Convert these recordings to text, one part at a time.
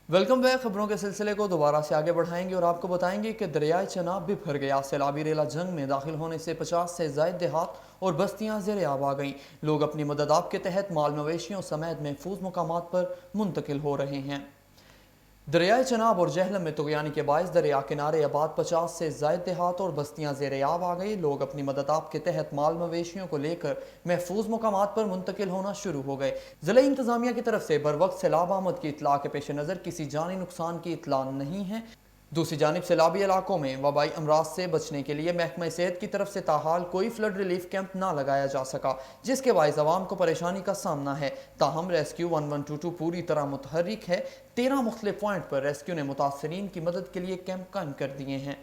Welcome back. خبروں کے سلسلے کو دوبارہ سے آگے بڑھائیں گے اور آپ کو بتائیں گے کہ دریائے چناب بھی بھر گیا۔ سیلابی ریلا جنگ میں داخل ہونے سے 50 سے زائد دیہات اور بستیاں زیر آب آ گئیں۔ لوگ اپنی مدد آپ کے تحت مال مویشیوں سمیت محفوظ مقامات پر منتقل ہو رہے ہیں۔ دریائے چناب اور جہلم میں طغیانی کے باعث دریا کنارے آباد 50 سے زائد دیہات اور بستیاں زیر آب آ گئی۔ لوگ اپنی مدد آپ کے تحت مال مویشیوں کو لے کر محفوظ مقامات پر منتقل ہونا شروع ہو گئے۔ ضلعی انتظامیہ کی طرف سے بروقت سیلاب آمد کی اطلاع کے پیش نظر کسی جانی نقصان کی اطلاع نہیں ہے۔ دوسری جانب سیلابی علاقوں میں وبائی امراض سے بچنے کے لیے محکمہ صحت کی طرف سے تاحال کوئی فلڈ ریلیف کیمپ نہ لگایا جا سکا، جس کے باعث عوام کو پریشانی کا سامنا ہے۔ تاہم ریسکیو 1122 پوری طرح متحرک ہے۔ 13 مختلف پوائنٹ پر ریسکیو نے متاثرین کی مدد کے لیے کیمپ قائم کر دیے ہیں۔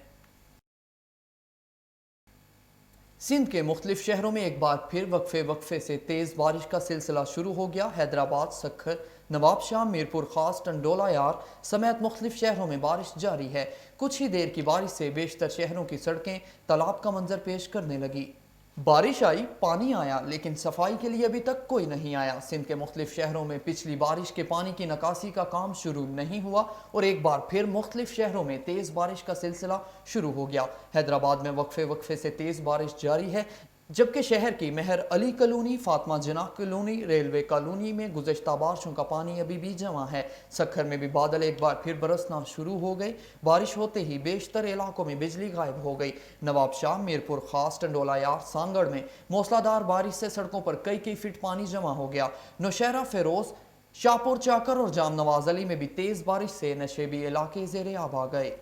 سندھ کے مختلف شہروں میں ایک بار پھر وقفے سے تیز بارش کا سلسلہ شروع ہو گیا۔ حیدرآباد، سکھر، نواب شاہ، میرپور خاص، ٹنڈولا یار سمیت مختلف شہروں میں بارش جاری ہے۔ کچھ ہی دیر کی بارش سے بیشتر شہروں کی سڑکیں تالاب کا منظر پیش کرنے لگی۔ بارش آئی، پانی آیا، لیکن صفائی کے لیے ابھی تک کوئی نہیں آیا۔ سندھ کے مختلف شہروں میں پچھلی بارش کے پانی کی نکاسی کا کام شروع نہیں ہوا اور ایک بار پھر مختلف شہروں میں تیز بارش کا سلسلہ شروع ہو گیا۔ حیدرآباد میں وقفے سے تیز بارش جاری ہے، جبکہ شہر کی مہر علی کالونی، فاطمہ جناح کالونی، ریلوے کالونی میں گزشتہ بارشوں کا پانی ابھی بھی جمع ہے۔ سکھر میں بھی بادل ایک بار پھر برسنا شروع ہو گئے۔ بارش ہوتے ہی بیشتر علاقوں میں بجلی غائب ہو گئی۔ نواب شاہ، میرپور خاص، ٹنڈولا یار، سانگڑ میں موسلا دھار بارش سے سڑکوں پر کئی فٹ پانی جمع ہو گیا۔ نوشہرہ، فیروز، شاہپور چاکر اور جام نواز علی میں بھی تیز بارش سے نشیبی علاقے زیر آب آ گئے۔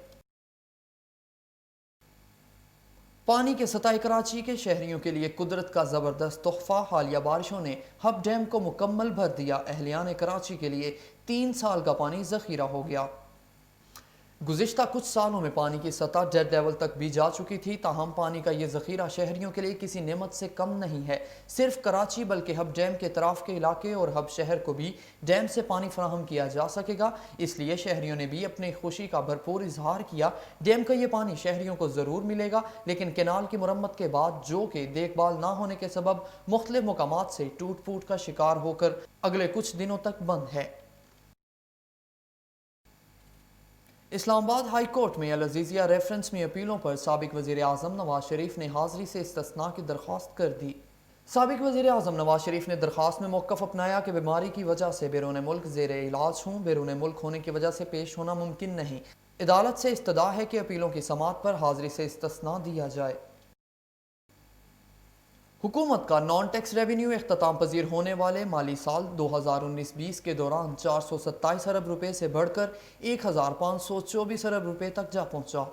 پانی کے سطح کراچی کے شہریوں کے لیے قدرت کا زبردست تحفہ۔ حالیہ بارشوں نے ہب ڈیم کو مکمل بھر دیا۔ اہلیان کراچی کے لیے 3 سال کا پانی ذخیرہ ہو گیا۔ گزشتہ کچھ سالوں میں پانی کی سطح ڈیڈ لیول تک بھی جا چکی تھی، تاہم پانی کا یہ ذخیرہ شہریوں کے لیے کسی نعمت سے کم نہیں ہے۔ صرف کراچی بلکہ ہب ڈیم کے اطراف کے علاقے اور ہب شہر کو بھی ڈیم سے پانی فراہم کیا جا سکے گا، اس لیے شہریوں نے بھی اپنی خوشی کا بھرپور اظہار کیا۔ ڈیم کا یہ پانی شہریوں کو ضرور ملے گا، لیکن کینال کی مرمت کے بعد جو کہ دیکھ بھال نہ ہونے کے سبب مختلف مقامات سے ٹوٹ پھوٹ کا شکار ہو کر اگلے کچھ دنوں تک بند ہے۔ اسلام آباد ہائی کورٹ میں العزیزیہ ریفرنس میں اپیلوں پر سابق وزیر اعظم نواز شریف نے حاضری سے استثناء کی درخواست کر دی۔ سابق وزیر اعظم نواز شریف نے درخواست میں موقف اپنایا کہ بیماری کی وجہ سے بیرون ملک زیر علاج ہوں، بیرون ملک ہونے کی وجہ سے پیش ہونا ممکن نہیں۔ عدالت سے استدعا ہے کہ اپیلوں کی سماعت پر حاضری سے استثناء دیا جائے۔ حکومت کا نان ٹیکس ریونیو اختتام پذیر ہونے والے مالی سال 2019-20 کے دوران 427 ارب روپے سے بڑھ کر 1524 ارب روپے تک جا پہنچا۔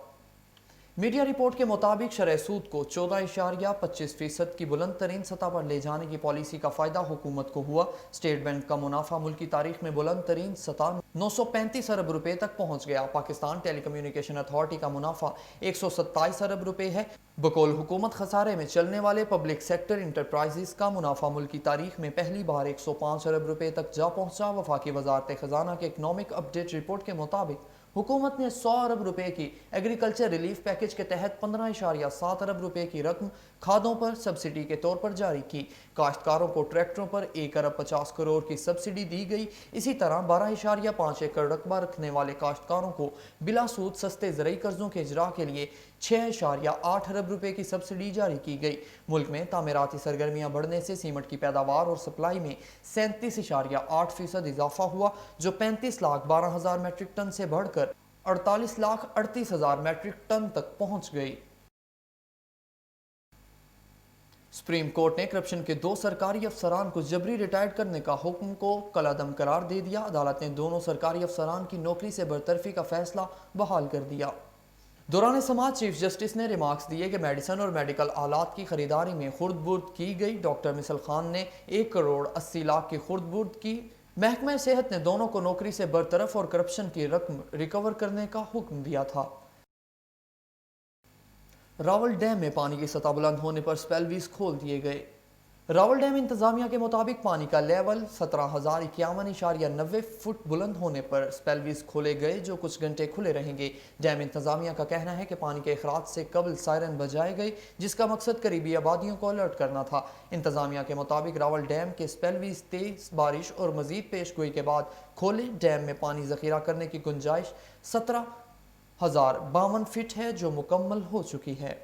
میڈیا رپورٹ کے مطابق شرح سود کو 14.25% کی بلند ترین سطح پر لے جانے کی پالیسی کا فائدہ حکومت کو ہوا۔ اسٹیٹ بینک کا منافع ملکی تاریخ میں بلند ترین سطح 935 ارب روپے تک پہنچ گیا۔ پاکستان ٹیلی کمیونیکیشن اتھارٹی کا منافع 127 ارب روپے ہے۔ بقول حکومت خسارے میں چلنے والے پبلک سیکٹر انٹرپرائزز کا منافع ملکی تاریخ میں پہلی بار 105 ارب روپے تک جا پہنچا۔ وفاقی وزارت خزانہ کے اکنامک اپ ڈیٹ رپورٹ کے مطابق حکومت نے 100 ارب روپے کی ایگریکلچر ریلیف پیکج کے تحت 15.7 ارب روپے کی رقم کھادوں پر سبسڈی کے طور پر جاری کی۔ کاشتکاروں کو ٹریکٹروں پر 1 ارب 50 کروڑ کی سبسڈی دی گئی۔ اسی طرح 12.5 ایکڑ رقبہ رکھنے والے کاشتکاروں کو بلا سود سستے زرعی قرضوں کے اجراء کے لیے 6.8 ارب روپے کی سبسڈی جاری کی گئی۔ ملک میں تعمیراتی سرگرمیاں بڑھنے سے سیمنٹ کی پیداوار اور سپلائی میں 37.8% اضافہ ہوا، جو 35,12,000 میٹرک ٹن سے بڑھ کر 48,38,000 میٹرک ٹن تک پہنچ گئی۔ سپریم کورٹ نے کرپشن کے 2 سرکاری افسران کو جبری ریٹائرڈ کرنے کا حکم کو کالعدم قرار دے دیا۔ عدالت نے دونوں سرکاری افسران کی نوکری سے برطرفی کا فیصلہ بحال کر دیا۔ دوران سماعت چیف جسٹس نے ریمارکس دیے کہ میڈیسن اور میڈیکل آلات کی خریداری میں خرد برد کی گئی۔ ڈاکٹر مثل خان نے 1 کروڑ 80 لاکھ کی خرد برد کی۔ محکمہ صحت نے دونوں کو نوکری سے برطرف اور کرپشن کی رقم ریکور کرنے کا حکم دیا تھا۔ راول ڈیم میں پانی کی سطح بلند ہونے پر سپیل ویز کھول دیے گئے۔ راول ڈیم انتظامیہ کے مطابق پانی کا لیول 17,051.90 فٹ بلند ہونے پر سپیلویز کھولے گئے جو کچھ گھنٹے کھلے رہیں گے۔ ڈیم انتظامیہ کا کہنا ہے کہ پانی کے اخراج سے قبل سائرن بجائے گئے جس کا مقصد قریبی آبادیوں کو الرٹ کرنا تھا۔ انتظامیہ کے مطابق راول ڈیم کے سپیلویز تیز بارش اور مزید پیش گوئی کے بعد کھولے۔ ڈیم میں پانی ذخیرہ کرنے کی گنجائش 17,052 فٹ ہے جو مکمل ہو چکی ہے۔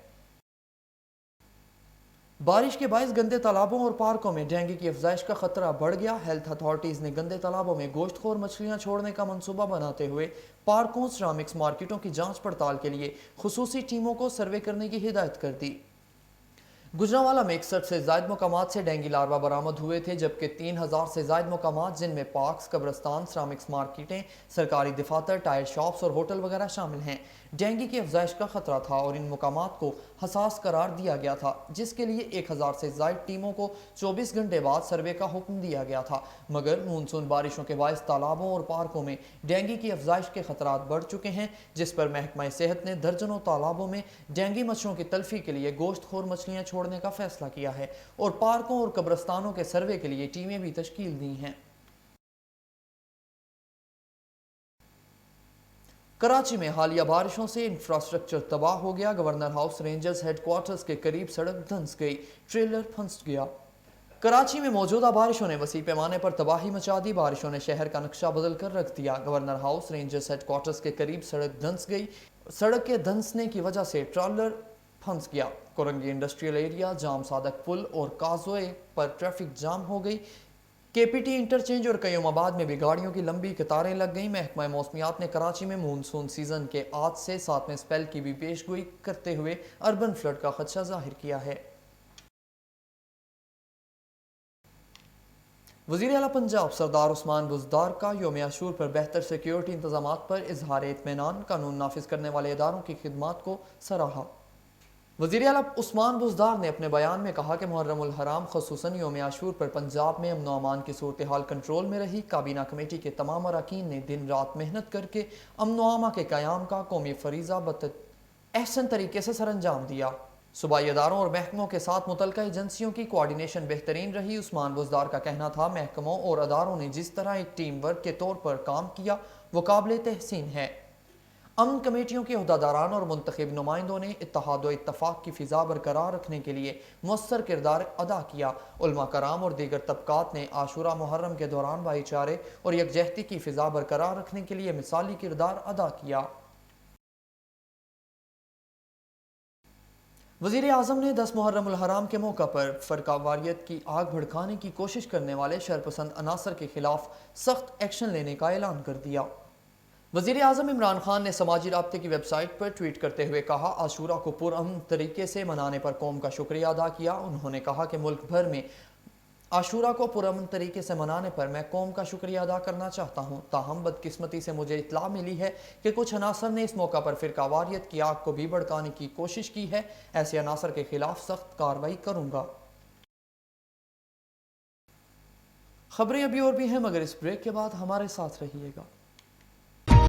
بارش کے باعث گندے تالابوں اور پارکوں میں ڈینگی کی افزائش کا خطرہ بڑھ گیا۔ ہیلتھ اتھارٹیز نے گندے تالابوں میں گوشت خور مچھلیاں چھوڑنے کا منصوبہ بناتے ہوئے پارکوں، سیرامکس مارکیٹوں کی جانچ پڑتال کے لیے خصوصی ٹیموں کو سروے کرنے کی ہدایت کر دی۔ گجرانوالہ میں 61 سے زائد مقامات سے ڈینگی لاروا برآمد ہوئے تھے جبکہ 3,000 سے زائد مقامات جن میں پارکس، قبرستان، سیرامکس مارکیٹیں، سرکاری دفاتر، ٹائر شاپس اور ہوٹل وغیرہ شامل ہیں، ڈینگی کی افزائش کا خطرہ تھا اور ان مقامات کو حساس قرار دیا گیا تھا جس کے لیے 1,000 سے زائد ٹیموں کو 24 گھنٹے بعد سروے کا حکم دیا گیا تھا، مگر مونسون بارشوں کے باعث تالابوں اور پارکوں میں ڈینگی کی افزائش کے خطرات بڑھ چکے ہیں جس پر محکمہ صحت نے درجنوں تالابوں میں ڈینگی مچھروں کی تلفی کے لیے گوشت خور مچھلیاں چھوڑنے کا فیصلہ کیا ہے اور پارکوں اور قبرستانوں کے سروے کے لیے ٹیمیں بھی تشکیل دی ہیں۔ کراچی میں حالیہ بارشوں سے انفراسٹرکچر تباہ ہو گیا۔ Governor House Rangers headquarters کے قریب سڑک دھنس گئی، ٹریلر پھنس گیا۔ کراچی میں موجودہ بارشوں نے وسیع پیمانے پر تباہی مچا دی۔ بارشوں نے شہر کا نقشہ بدل کر رکھ دیا۔ Governor House Rangers headquarters کے قریب سڑک دھنس گئی۔ سڑک کے دھنسنے کی وجہ سے ٹریلر پھنس گیا۔ کورنگی انڈسٹریل ایریا، جام صادق پل اور کازوے پر ٹریفک جام ہو گئی۔ کے پی ٹی انٹرچینج اور قیوم آباد میں بھی گاڑیوں کی لمبی قطاریں لگ گئیں۔ محکمہ موسمیات نے کراچی میں مونسون سیزن کے آج سے 7ویں سپیل کی بھی پیش گوئی کرتے ہوئے اربن فلڈ کا خدشہ ظاہر کیا ہے۔ وزیر اعلیٰ پنجاب سردار عثمان بزدار کا یوم عاشور پر بہتر سیکیورٹی انتظامات پر اظہار اطمینان، قانون نافذ کرنے والے اداروں کی خدمات کو سراہا۔ وزیر اعلیٰ عثمان بزدار نے اپنے بیان میں کہا کہ محرم الحرام خصوصاً یوم عاشور پر پنجاب میں امن و امان کی صورتحال کنٹرول میں رہی۔ کابینہ کمیٹی کے تمام اراکین نے دن رات محنت کر کے امن و امان کے قیام کا قومی فریضہ احسن طریقے سے سر انجام دیا۔ صوبائی اداروں اور محکموں کے ساتھ متعلقہ ایجنسیوں کی کوارڈینیشن بہترین رہی۔ عثمان بزدار کا کہنا تھا محکموں اور اداروں نے جس طرح ایک ٹیم ورک کے طور پر کام کیا وہ قابل تحسین ہے۔ امن کمیٹیوں کے عہدیداران اور منتخب نمائندوں نے اتحاد و اتفاق کی فضا برقرار رکھنے کے لیے مؤثر کردار ادا کیا۔ علماء کرام اور دیگر طبقات نے عاشورہ محرم کے دوران بھائی چارے اور یکجہتی کی فضا برقرار رکھنے کے لیے مثالی کردار ادا کیا۔ وزیر اعظم نے 10 محرم الحرام کے موقع پر فرقہ واریت کی آگ بھڑکانے کی کوشش کرنے والے شرپسند عناصر کے خلاف سخت ایکشن لینے کا اعلان کر دیا۔ وزیر اعظم عمران خان نے سماجی رابطے کی ویب سائٹ پر ٹویٹ کرتے ہوئے کہا، عاشورہ کو پرامن طریقے سے منانے پر قوم کا شکریہ ادا کیا۔ انہوں نے کہا کہ ملک بھر میں عاشورہ کو پرامن طریقے سے منانے پر میں قوم کا شکریہ ادا کرنا چاہتا ہوں، تاہم بدقسمتی سے مجھے اطلاع ملی ہے کہ کچھ عناصر نے اس موقع پر فرقہ واریت کی آگ کو بھی بھڑکانے کی کوشش کی ہے۔ ایسے عناصر کے خلاف سخت کارروائی کروں گا۔ خبریں ابھی اور بھی ہیں مگر اس بریک کے بعد ہمارے ساتھ رہیے گا۔